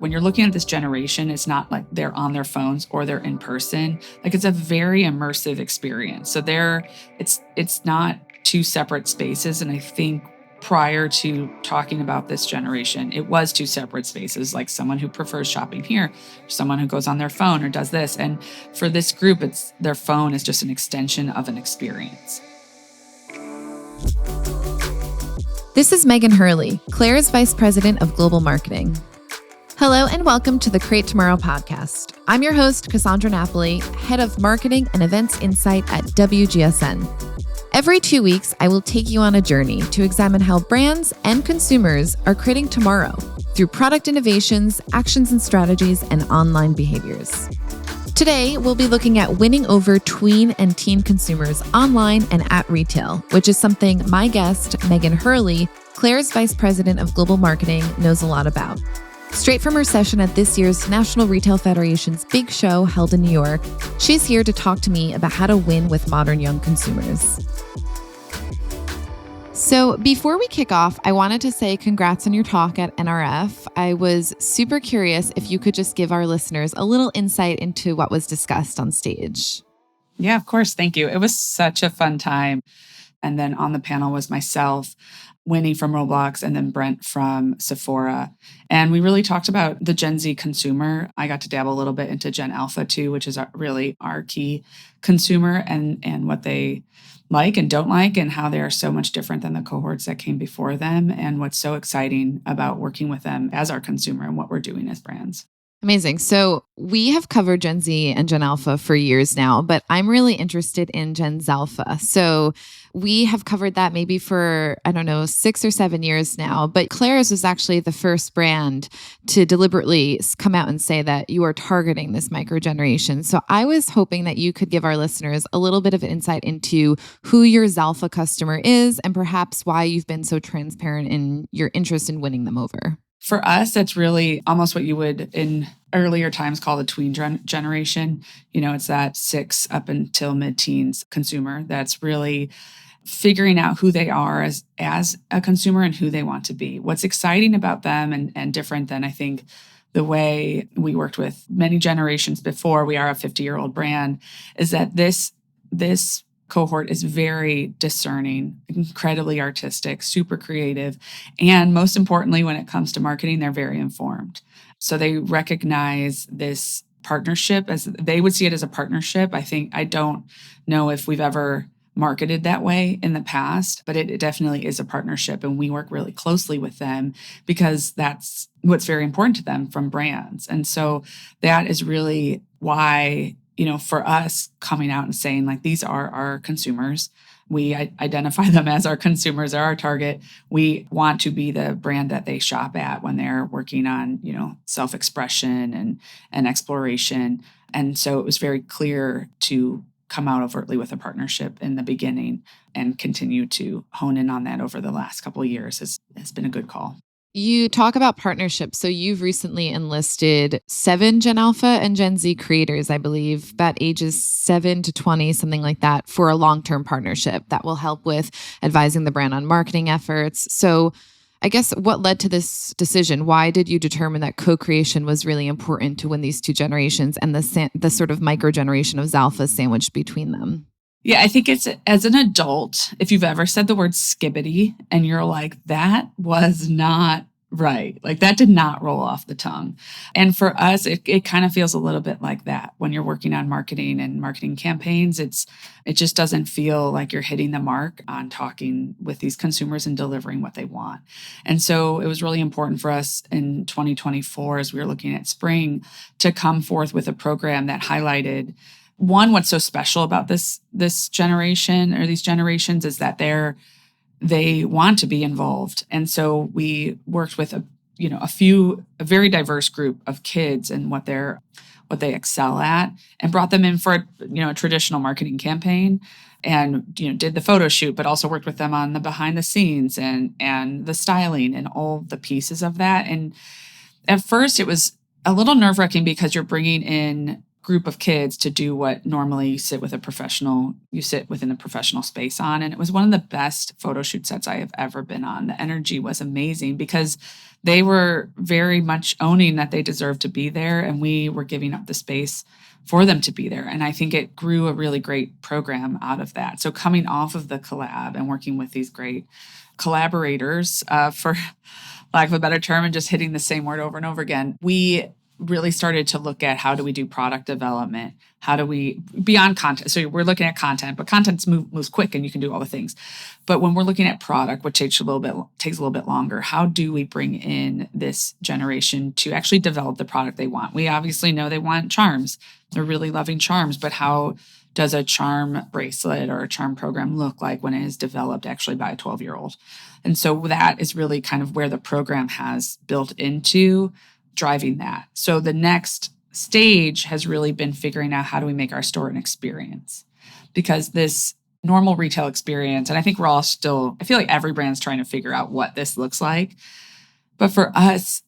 When you're looking at this generation, it's not like they're on their phones or they're in person. Like it's a very immersive experience. So it's not two separate spaces. And I think prior to talking about this generation, it was two separate spaces, like someone who prefers shopping here, someone who goes on their phone or does this. And for this group, it's their phone is just an extension of an experience. This is Meghan Hurley, Claire's Vice President of Global Marketing. Hello and welcome to the Create Tomorrow podcast. I'm your host, Cassandra Napoli, Head of Marketing and Events Insight at WGSN. Every 2 weeks, I will take you on a journey to examine how brands and consumers are creating tomorrow through product innovations, actions and strategies, and online behaviors. Today, we'll be looking at winning over tween and teen consumers online and at retail, which is something my guest, Meghan Hurley, Claire's Vice President of Global Marketing, knows a lot about. Straight from her session at this year's National Retail Federation's big show held in New York, she's here to talk to me about how to win with modern young consumers. So before we kick off, I wanted to say congrats on your talk at NRF. I was super curious if you could just give our listeners a little insight into what was discussed on stage. Yeah, of course. Thank you. It was such a fun time. And then on the panel was myself, Winnie from Roblox, and then Brent from Sephora. And we really talked about the Gen Z consumer. I got to dabble a little bit into Gen Alpha too, which is really our key consumer and what they like and don't like and how they are so much different than the cohorts that came before them and what's so exciting about working with them as our consumer and what we're doing as brands. Amazing. So we have covered Gen Z and Gen Alpha for years now, but I'm really interested in Gen Zalpha. So we have covered that maybe for, 6 or 7 years now, but Claire's was actually the first brand to deliberately come out and say that you are targeting this micro generation. So I was hoping that you could give our listeners a little bit of an insight into who your Zalpha customer is and perhaps why you've been so transparent in your interest in winning them over. For us, that's really almost what you would in earlier times call the tween generation. It's that 6 up until mid-teens consumer that's really figuring out who they are as a consumer and who they want to be. What's exciting about them and different than I think the way we worked with many generations before, we are a 50-year-old brand, is that this cohort is very discerning, incredibly artistic, super creative. And most importantly, when it comes to marketing, they're very informed. So they recognize this partnership as they would see it as a partnership. I don't know if we've ever marketed that way in the past, but it definitely is a partnership. And we work really closely with them because that's what's very important to them from brands. And so that is really why for us coming out and saying like, these are our consumers, we identify them as our consumers, are our target. We want to be the brand that they shop at when they're working on, self-expression and exploration. And so it was very clear to come out overtly with a partnership in the beginning and continue to hone in on that over the last couple of years has been a good call. You talk about partnerships. So you've recently enlisted 7 Gen Alpha and Gen Z creators, I believe, about ages 7 to 20, something like that, for a long-term partnership that will help with advising the brand on marketing efforts. So I guess what led to this decision? Why did you determine that co-creation was really important to win these 2 generations and the sort of micro generation of Zalpha sandwiched between them? Yeah, I think it's as an adult, if you've ever said the word skibbity and you're like, that was not right. Like that did not roll off the tongue. And for us, it kind of feels a little bit like that when you're working on marketing and marketing campaigns. It just doesn't feel like you're hitting the mark on talking with these consumers and delivering what they want. And so it was really important for us in 2024, as we were looking at spring, to come forth with a program that highlighted one, what's so special about this generation or these generations is that they want to be involved. And so we worked with a very diverse group of kids and what they excel at and brought them in for a traditional marketing campaign and did the photo shoot, but also worked with them on the behind the scenes and the styling and all the pieces of that. And at first it was a little nerve-wracking because you're bringing in group of kids to do what normally you sit within a professional space on. And it was one of the best photo shoot sets I have ever been on. The energy was amazing because they were very much owning that they deserved to be there, and we were giving up the space for them to be there. And I think it grew a really great program out of that. So coming off of the collab and working with these great collaborators, for lack of a better term, and just hitting the same word over and over again, we really started to look at how do we do product development? How do we, beyond content? So we're looking at content, but content moves quick and you can do all the things. But when we're looking at product, which takes a little bit longer, how do we bring in this generation to actually develop the product they want? We obviously know they want charms. They're really loving charms, but how does a charm bracelet or a charm program look like when it is developed actually by a 12-year-old? And so that is really kind of where the program has built into driving that. So the next stage has really been figuring out how do we make our store an experience? Because this normal retail experience, and I think we're all still, I feel like every brand's trying to figure out what this looks like. But for us,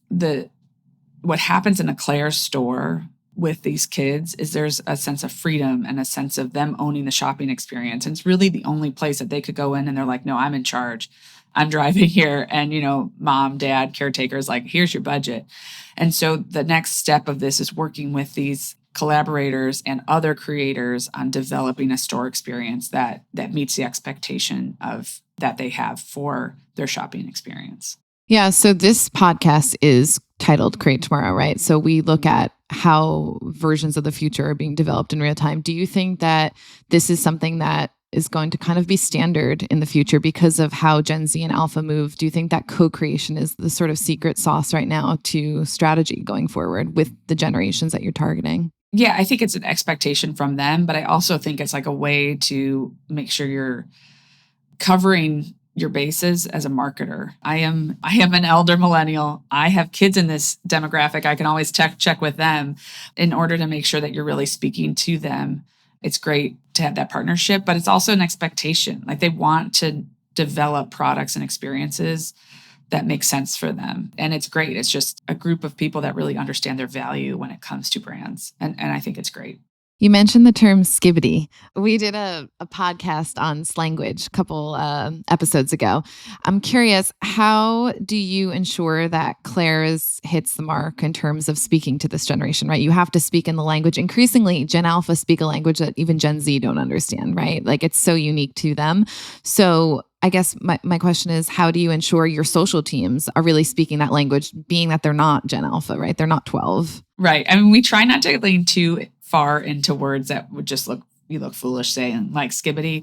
what happens in a Claire's store with these kids is there's a sense of freedom and a sense of them owning the shopping experience. And it's really the only place that they could go in and they're like, no, I'm in charge. I'm driving here. And, mom, dad, caretakers, like, here's your budget. And so the next step of this is working with these collaborators and other creators on developing a store experience that meets the expectation of that they have for their shopping experience. Yeah. So this podcast is titled Create Tomorrow, right? So we look at how versions of the future are being developed in real time. Do you think that this is something that is going to kind of be standard in the future because of how Gen Z and Alpha move? Do you think that co-creation is the sort of secret sauce right now to strategy going forward with the generations that you're targeting? Yeah, I think it's an expectation from them, but I also think it's like a way to make sure you're covering your bases as a marketer. I am an elder millennial. I have kids in this demographic. I can always check with them in order to make sure that you're really speaking to them. It's great to have that partnership, but it's also an expectation. Like they want to develop products and experiences that make sense for them. And it's great. It's just a group of people that really understand their value when it comes to brands. And I think it's great. You mentioned the term skibbity. We did a podcast on slanguage a couple episodes ago. I'm curious, how do you ensure that Claire's hits the mark in terms of speaking to this generation, right? You have to speak in the language. Increasingly, Gen Alpha speak a language that even Gen Z don't understand, right? Like it's so unique to them. So I guess my question is, how do you ensure your social teams are really speaking that language, being that they're not Gen Alpha, right? They're not 12. Right. I mean, we try not to lean too far into words that would just you look foolish saying, like skibbity.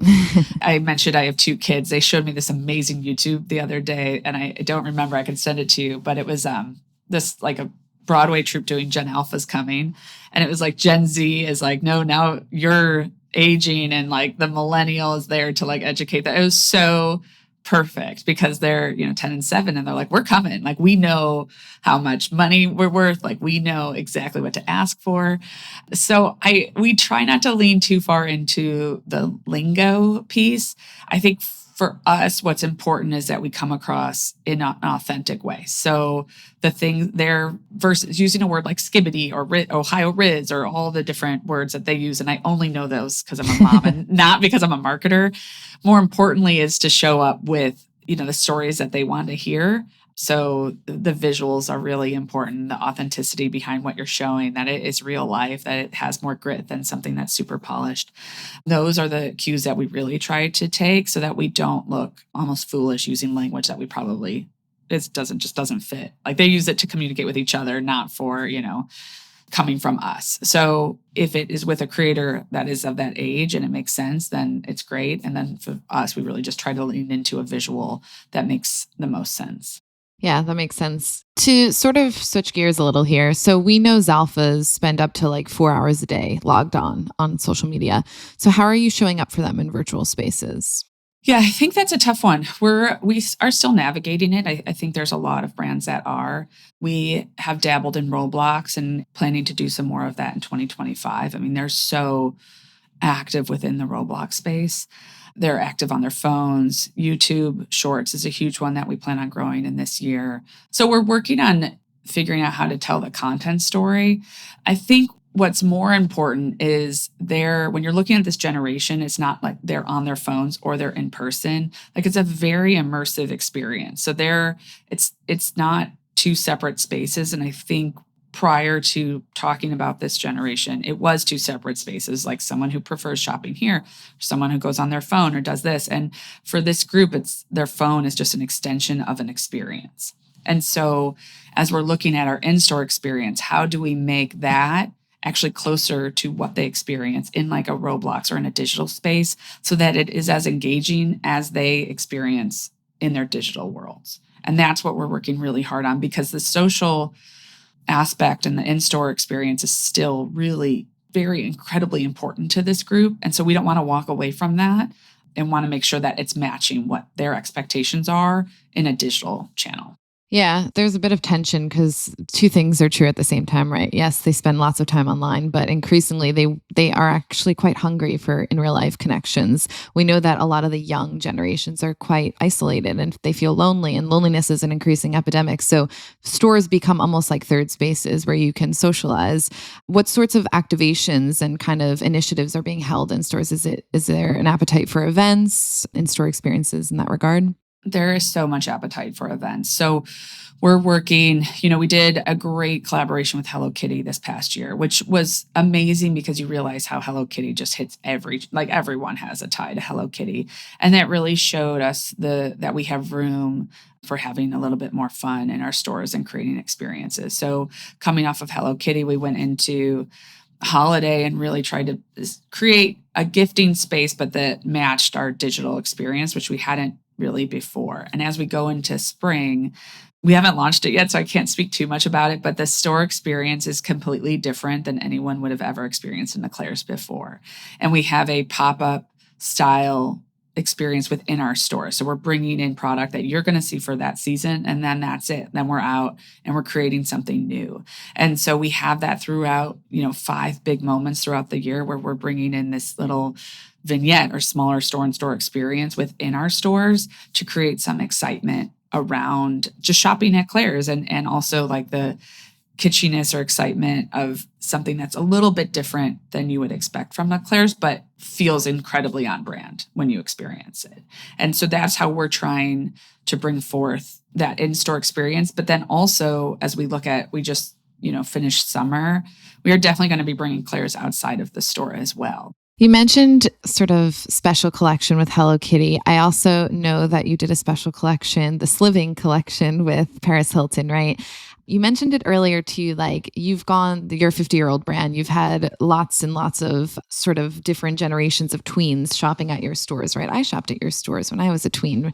I mentioned I have 2 kids. They showed me this amazing YouTube the other day, and I don't remember. I can send it to you, but it was this like a Broadway troupe doing Gen Alpha's coming, and it was like Gen Z is like, no, now you're aging, and like the millennial is there to like educate that. It was so perfect because they're 10 and 7, and they're like, we're coming, like we know how much money we're worth, like we know exactly what to ask for. So we try not to lean too far into the lingo piece. I think for us, what's important is that we come across in an authentic way. So the thing there versus using a word like skibbity or Ohio Riz or all the different words that they use. And I only know those because I'm a mom and not because I'm a marketer. More importantly is to show up with, the stories that they want to hear. So the visuals are really important, the authenticity behind what you're showing, that it is real life, that it has more grit than something that's super polished. Those are the cues that we really try to take so that we don't look almost foolish using language that we probably, doesn't fit. Like they use it to communicate with each other, not for, coming from us. So if it is with a creator that is of that age and it makes sense, then it's great. And then for us, we really just try to lean into a visual that makes the most sense. Yeah, that makes sense. To sort of switch gears a little here. So we know Zalphas spend up to like 4 hours a day logged on social media. So how are you showing up for them in virtual spaces? Yeah, I think that's a tough one. We are still navigating it. I think there's a lot of brands that are. We have dabbled in Roblox and planning to do some more of that in 2025. I mean, they're so active within the Roblox space. They're active on their phones. YouTube Shorts is a huge one that we plan on growing in this year. So we're working on figuring out how to tell the content story. I think what's more important is when you're looking at this generation, it's not like they're on their phones or they're in person. Like it's a very immersive experience. So it's not two separate spaces. And I think prior to talking about this generation, it was two separate spaces, like someone who prefers shopping here, or someone who goes on their phone or does this. And for this group, it's their phone is just an extension of an experience. And so as we're looking at our in-store experience, how do we make that actually closer to what they experience in like a Roblox or in a digital space so that it is as engaging as they experience in their digital worlds? And that's what we're working really hard on, because the social aspect and the in-store experience is still really very incredibly important to this group. And so we don't want to walk away from that and want to make sure that it's matching what their expectations are in a digital channel. Yeah, there's a bit of tension because two things are true at the same time, right? Yes, they spend lots of time online, but increasingly they are actually quite hungry for in real life connections. We know that a lot of the young generations are quite isolated and they feel lonely, and loneliness is an increasing epidemic. So stores become almost like third spaces where you can socialize. What sorts of activations and kind of initiatives are being held in stores? Is there an appetite for events, in-store experiences in that regard? There is so much appetite for events. So we're working, we did a great collaboration with Hello Kitty this past year, which was amazing because you realize how Hello Kitty just hits everyone has a tie to Hello Kitty. And that really showed us that we have room for having a little bit more fun in our stores and creating experiences. So coming off of Hello Kitty, we went into holiday and really tried to create a gifting space, but that matched our digital experience, which we hadn't really before. And as we go into spring, we haven't launched it yet, so I can't speak too much about it, but the store experience is completely different than anyone would have ever experienced in the Claire's before. And we have a pop-up style experience within our store. So we're bringing in product that you're going to see for that season, and then that's it. Then we're out and we're creating something new. And so we have that throughout, 5 big moments throughout the year where we're bringing in this little vignette or smaller store-in-store experience within our stores to create some excitement around just shopping at Claire's, and also like the kitschiness or excitement of something that's a little bit different than you would expect from the Claire's, but feels incredibly on brand when you experience it. And so that's how we're trying to bring forth that in-store experience. But then also, as we look at, we just, finished summer, we are definitely going to be bringing Claire's outside of the store as well. You mentioned sort of special collection with Hello Kitty. I also know that you did a special collection, the Sliving collection with Paris Hilton, right? You mentioned it earlier too, like you're a 50-year-old brand. You've had lots and lots of sort of different generations of tweens shopping at your stores, right? I shopped at your stores when I was a tween.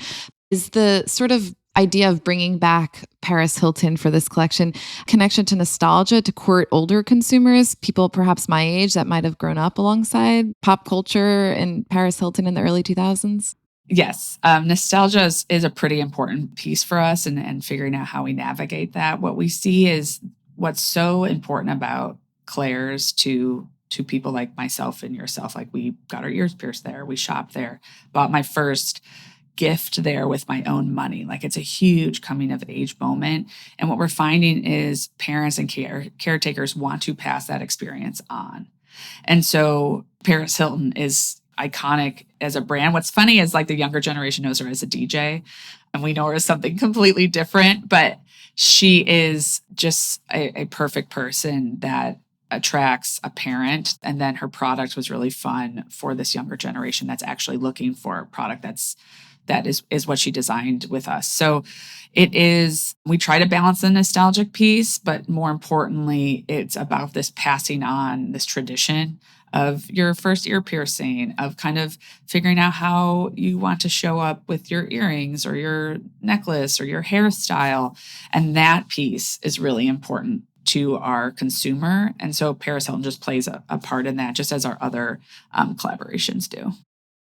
Is the sort of idea of bringing back Paris Hilton for this collection connection to nostalgia to court older consumers, people perhaps my age that might have grown up alongside pop culture and Paris Hilton in the early 2000s? Yes. Nostalgia is a pretty important piece for us, and figuring out how we navigate that. What we see is what's so important about Claire's to people like myself and yourself. Like, we got our ears pierced there. We shopped there, bought my first gift there with my own money. Like, it's a huge coming of age moment. And what we're finding is parents and caretakers want to pass that experience on. And so Paris Hilton is iconic as a brand. What's funny is like the younger generation knows her as a DJ, and we know her as something completely different, but she is just a perfect person that attracts a parent. And then her product was really fun for this younger generation that's actually looking for a product that is what she designed with us. So we try to balance the nostalgic piece, but more importantly, it's about this passing on this tradition of your first ear piercing, of kind of figuring out how you want to show up with your earrings or your necklace or your hairstyle. And that piece is really important to our consumer. And so Paris Hilton just plays a part in that, just as our other collaborations do.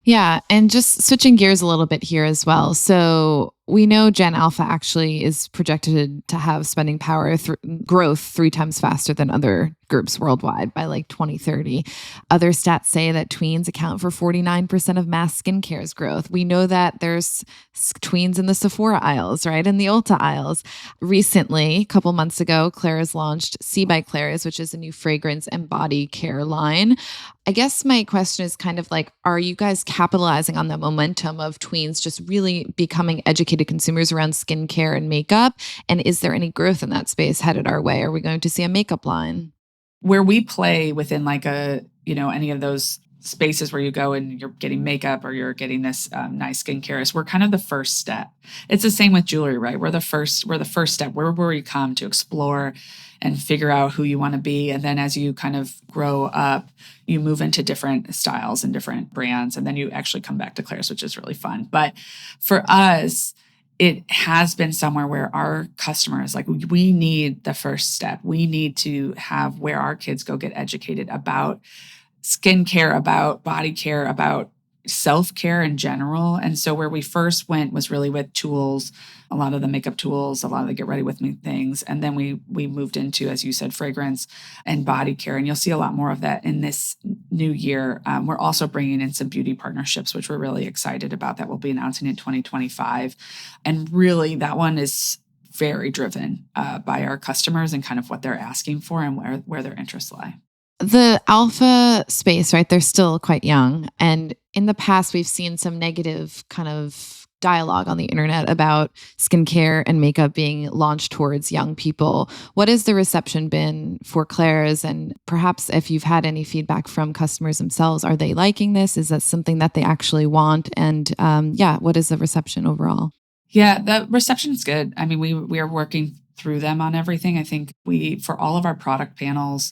Yeah. And just switching gears a little bit here as well. So We know Gen Alpha actually is projected to have spending power growth 3 times faster than other groups worldwide by like 2030. Other stats say that tweens account for 49% of mass skincare's growth. We know that there's tweens in the Sephora aisles, right? In the Ulta aisles. Recently, a couple months ago, Claire's launched C by Claire's, which is a new fragrance and body care line. I guess my question is kind of like, are you guys capitalizing on the momentum of tweens just really becoming educated consumers around skincare and makeup? And is there any growth in that space headed our way? Are we going to see a makeup line? Where we play within like any of those spaces where you go and you're getting makeup or you're getting this nice skincare is we're kind of the first step. It's the same with jewelry, right? We're the first step. Where you come to explore and figure out who you want to be. And then as you kind of grow up, you move into different styles and different brands. And then you actually come back to Claire's, which is really fun. But for us, it has been somewhere where our customers, like, we need the first step. We need to have where our kids go get educated about skincare, about body care, about self-care in general. And so where we first went was really with tools, a lot of the makeup tools, a lot of the get ready with me things. And then we moved into, as you said, fragrance and body care. And you'll see a lot more of that in this new year. We're also bringing in some beauty partnerships, which we're really excited about, that we'll be announcing in 2025. And really that one is very driven by our customers and kind of what they're asking for and where their interests lie. The alpha space, right? They're still quite young. And in the past, we've seen some negative kind of dialogue on the internet about skincare and makeup being launched towards young people. What has the reception been for Claire's? And perhaps if you've had any feedback from customers themselves, are they liking this? Is that something that they actually want? And what is the reception overall? Yeah, the reception is good. I mean, we are working through them on everything. I think for all of our product panels,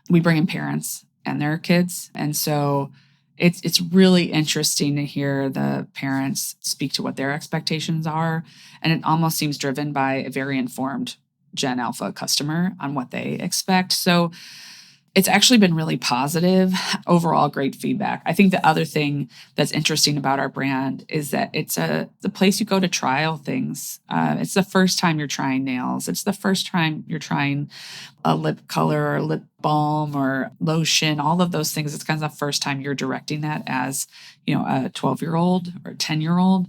we bring in parents and their kids. And so it's really interesting to hear the parents speak to what their expectations are. And it almost seems driven by a very informed Gen Alpha customer on what they expect. So it's actually been really positive. Overall, great feedback. I think the other thing that's interesting about our brand is that it's the place you go to trial things. It's the first time you're trying nails. It's the first time you're trying a lip color or lip balm or lotion, all of those things. It's kind of the first time you're directing that as, a 12-year-old or 10-year-old.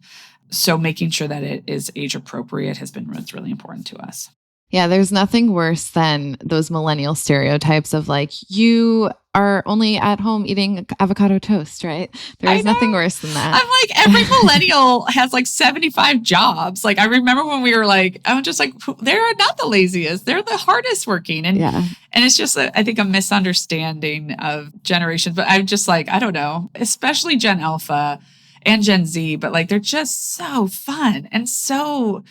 So making sure that it is age appropriate has been really important to us. Yeah, there's nothing worse than those millennial stereotypes of like, you are only at home eating avocado toast, right? There's nothing worse than that. I'm like, every millennial has like 75 jobs. Like, I remember when we were like, I'm just like, they're not the laziest. They're the hardest working. And it's just, I think, a misunderstanding of generations. But I'm just like, I don't know, especially Gen Alpha and Gen Z, but like, they're just so fun and so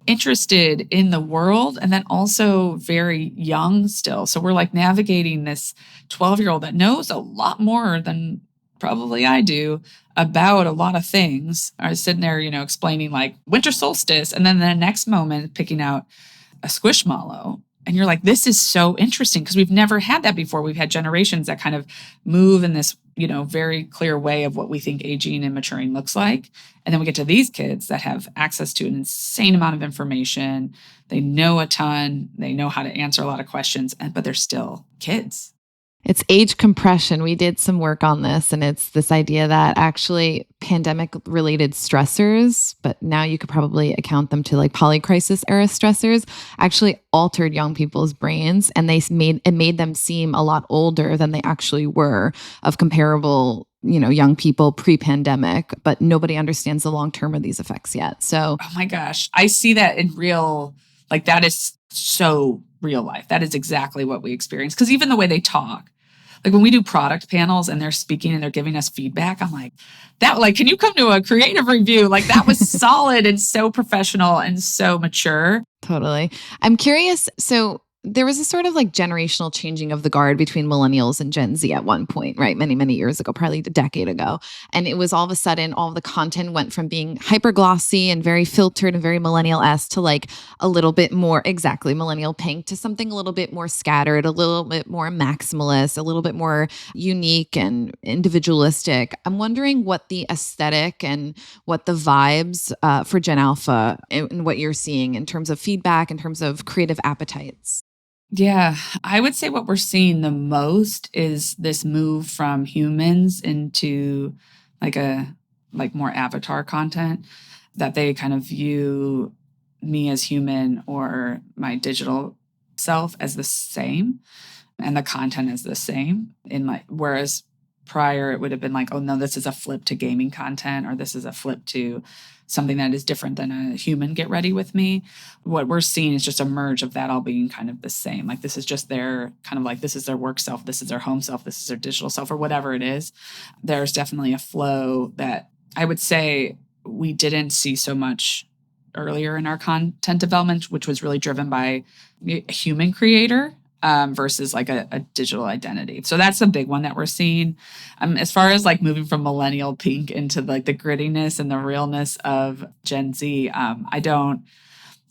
interested in the world, and then also very young still. So we're like navigating this 12-year-old that knows a lot more than probably I do about a lot of things. I was sitting there, explaining like winter solstice, and then the next moment picking out a squishmallow. And you're like, this is so interesting because we've never had that before. We've had generations that kind of move in this, very clear way of what we think aging and maturing looks like. And then we get to these kids that have access to an insane amount of information. They know a ton. They know how to answer a lot of questions, but they're still kids. It's age compression. We did some work on this, and it's this idea that actually pandemic-related stressors, but now you could probably account them to like polycrisis era stressors, actually altered young people's brains, and it made them seem a lot older than they actually were of comparable, young people pre-pandemic. But nobody understands the long term of these effects yet. So, oh my gosh, I see that in real, like that is so real life. That is exactly what we experience. Because even the way they talk, like when we do product panels and they're speaking and they're giving us feedback, I'm like, can you come to a creative review? Like that was solid and so professional and so mature. Totally. I'm curious. So there was a sort of like generational changing of the guard between millennials and Gen Z at one point, right? Many, many years ago, probably a decade ago. And it was all of a sudden, all of the content went from being hyper glossy and very filtered and very millennial-esque to like a little bit more exactly millennial pink to something a little bit more scattered, a little bit more maximalist, a little bit more unique and individualistic. I'm wondering what the aesthetic and what the vibes for Gen Alpha and what you're seeing in terms of feedback, in terms of creative appetites. Yeah, I would say what we're seeing the most is this move from humans into like a like more avatar content that they kind of view me as human or my digital self as the same and the content is the same in my whereas prior it would have been like, oh no, this is a flip to gaming content or this is a flip to something that is different than a human get ready with me. What we're seeing is just a merge of that all being kind of the same. Like this is just their kind of like this is their work self, this is their home self, this is their digital self, or whatever it is. There's definitely a flow that I would say we didn't see so much earlier in our content development, which was really driven by a human creator versus like a digital identity. So that's a big one that we're seeing. As far as like moving from millennial pink into like the grittiness and the realness of Gen Z, I don't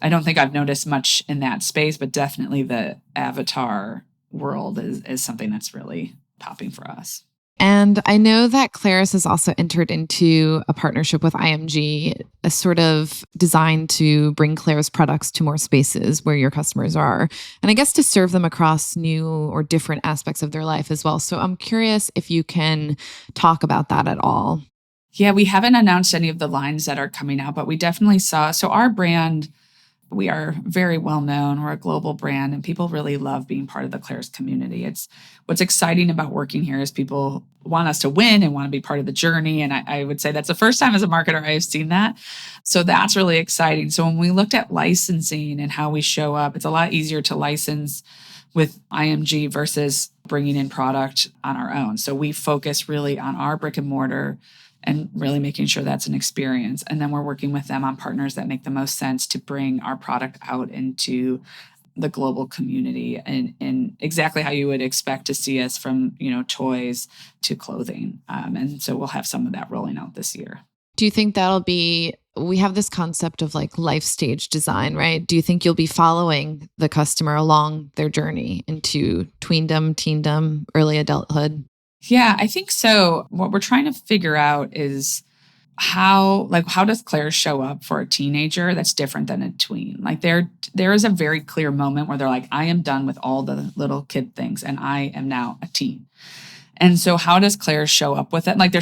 think I've noticed much in that space, but definitely the avatar world is something that's really popping for us. And I know that Claris has also entered into a partnership with IMG, a sort of designed to bring Claris products to more spaces where your customers are. And I guess to serve them across new or different aspects of their life as well. So I'm curious if you can talk about that at all. Yeah, we haven't announced any of the lines that are coming out, but we definitely saw. So our brand, we are very well known. We're a global brand and people really love being part of the Claris community. It's what's exciting about working here is people want us to win and want to be part of the journey. And I would say that's the first time as a marketer I've seen that. So that's really exciting. So when we looked at licensing and how we show up, it's a lot easier to license with IMG versus bringing in product on our own. So we focus really on our brick and mortar and really making sure that's an experience. And then we're working with them on partners that make the most sense to bring our product out into the global community and exactly how you would expect to see us from, toys to clothing. And so we'll have some of that rolling out this year. Do you think we have this concept of like life stage design, right? Do you think you'll be following the customer along their journey into tweendom, teendom, early adulthood? Yeah, I think so. What we're trying to figure out is how does Claire show up for a teenager that's different than a tween? Like there is a very clear moment where they're like, I am done with all the little kid things and I am now a teen. And so how does Claire show up with it? Like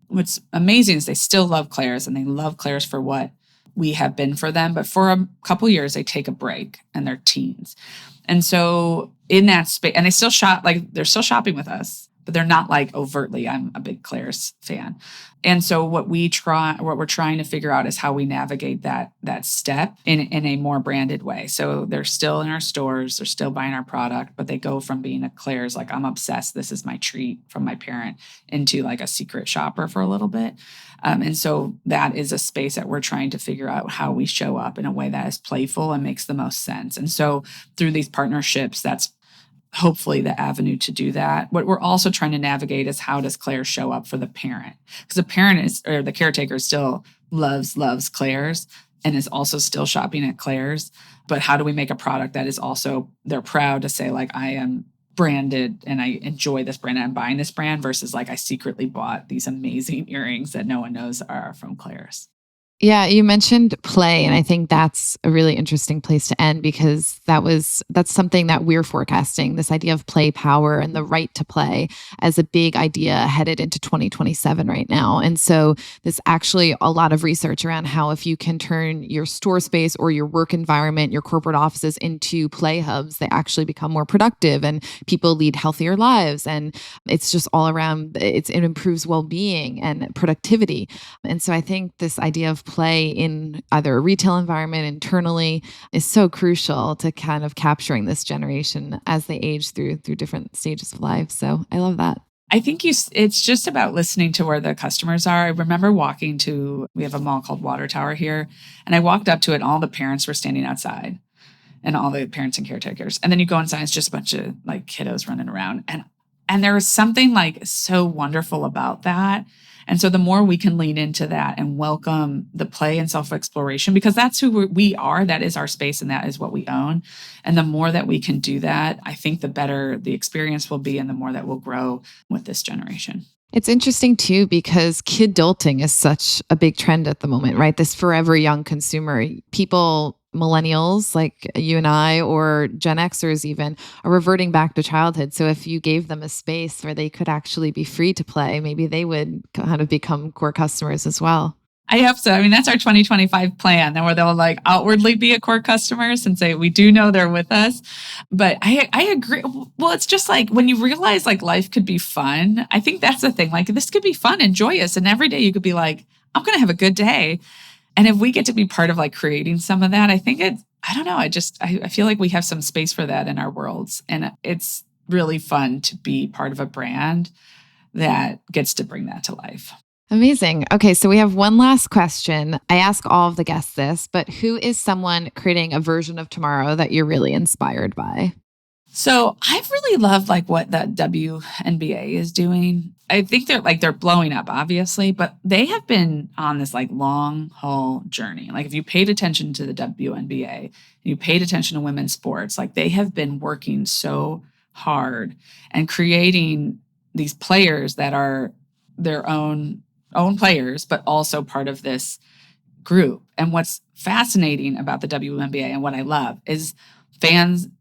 what's amazing is they still love Claire's and they love Claire's for what we have been for them. But for a couple years, they take a break and they're teens. And so in that space, and they still shop, like they're still shopping with us, but they're not like overtly, I'm a big Claire's fan. And so what we're trying to figure out is how we navigate that step in a more branded way. So they're still in our stores, they're still buying our product, but they go from being a Claire's, like I'm obsessed, this is my treat from my parent, into like a secret shopper for a little bit. And so that is a space that we're trying to figure out how we show up in a way that is playful and makes the most sense. And so through these partnerships, that's hopefully the avenue to do that. What we're also trying to navigate is how does Claire show up for the parent? Because the parent or the caretaker still loves Claire's and is also still shopping at Claire's. But how do we make a product that is also, they're proud to say like, I am branded and I enjoy this brand and I'm buying this brand versus like, I secretly bought these amazing earrings that no one knows are from Claire's. Yeah, you mentioned play, and I think that's a really interesting place to end because that's something that we're forecasting, this idea of play power and the right to play as a big idea headed into 2027 right now. And so there's actually a lot of research around how if you can turn your store space or your work environment, your corporate offices into play hubs, they actually become more productive and people lead healthier lives. And it's just all around, it improves well-being and productivity. And so I think this idea of play in either a retail environment internally is so crucial to kind of capturing this generation as they age through different stages of life. So I love that. I think it's just about listening to where the customers are. I remember we have a mall called Water Tower here, and I walked up to it and all the parents were standing outside. and all the parents and caretakers. And then you go inside, it's just a bunch of like kiddos running around. And there was something like so wonderful about that. And so the more we can lean into that and welcome the play and self-exploration, because that's who we are, that is our space and that is what we own. And the more that we can do that, I think the better the experience will be and the more that we'll grow with this generation. It's interesting too, because kidulting is such a big trend at the moment, right? This forever young consumer. People, millennials like you and I, or Gen Xers even, are reverting back to childhood. So if you gave them a space where they could actually be free to play, maybe they would kind of become core customers as well. I hope so. I mean, that's our 2025 plan, where they'll like outwardly be a core customer and say, we do know they're with us. But I agree. Well, it's just like when you realize like life could be fun, I think that's the thing. Like this could be fun and joyous. And every day you could be like, I'm going to have a good day. And if we get to be part of like creating some of that, I think I don't know. I feel like we have some space for that in our worlds. And it's really fun to be part of a brand that gets to bring that to life. Amazing. Okay, so we have one last question. I ask all of the guests this, but who is someone creating a version of tomorrow that you're really inspired by? So I've really loved like what the WNBA is doing. I think they're blowing up, obviously, but they have been on this like long haul journey. Like if you paid attention to the WNBA, and you paid attention to women's sports, like they have been working so hard and creating these players that are their own players, but also part of this group. And what's fascinating about the WNBA and what I love is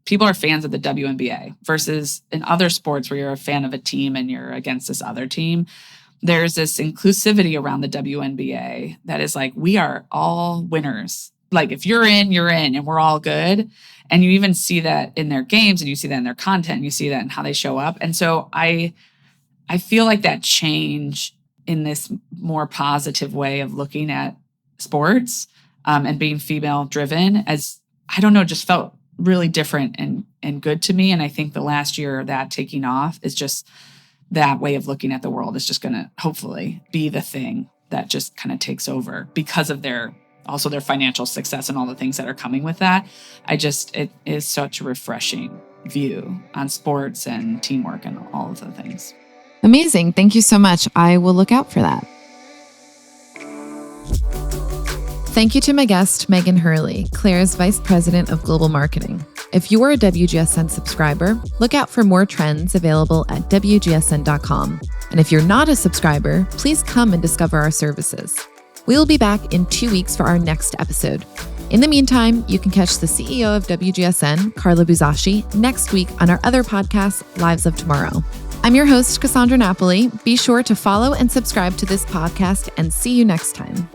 people are fans of the WNBA versus in other sports where you're a fan of a team and you're against this other team. There's this inclusivity around the WNBA that is like, we are all winners. Like if you're in, and we're all good. And you even see that in their games and you see that in their content, and you see that in how they show up. And so I feel like that change in this more positive way of looking at sports and being female driven as, I don't know, just felt really different and good to me. And I think the last year that taking off is just that way of looking at the world is just going to hopefully be the thing that just kind of takes over because of their financial success and all the things that are coming with that. It is such a refreshing view on sports and teamwork and all of the things. Amazing. Thank you so much. I will look out for that. Thank you to my guest, Meghan Hurley, Claire's Vice President of Global Marketing. If you are a WGSN subscriber, look out for more trends available at WGSN.com. And if you're not a subscriber, please come and discover our services. We will be back in 2 weeks for our next episode. In the meantime, you can catch the CEO of WGSN, Carla Buzzacchi, next week on our other podcast, Lives of Tomorrow. I'm your host, Cassandra Napoli. Be sure to follow and subscribe to this podcast and see you next time.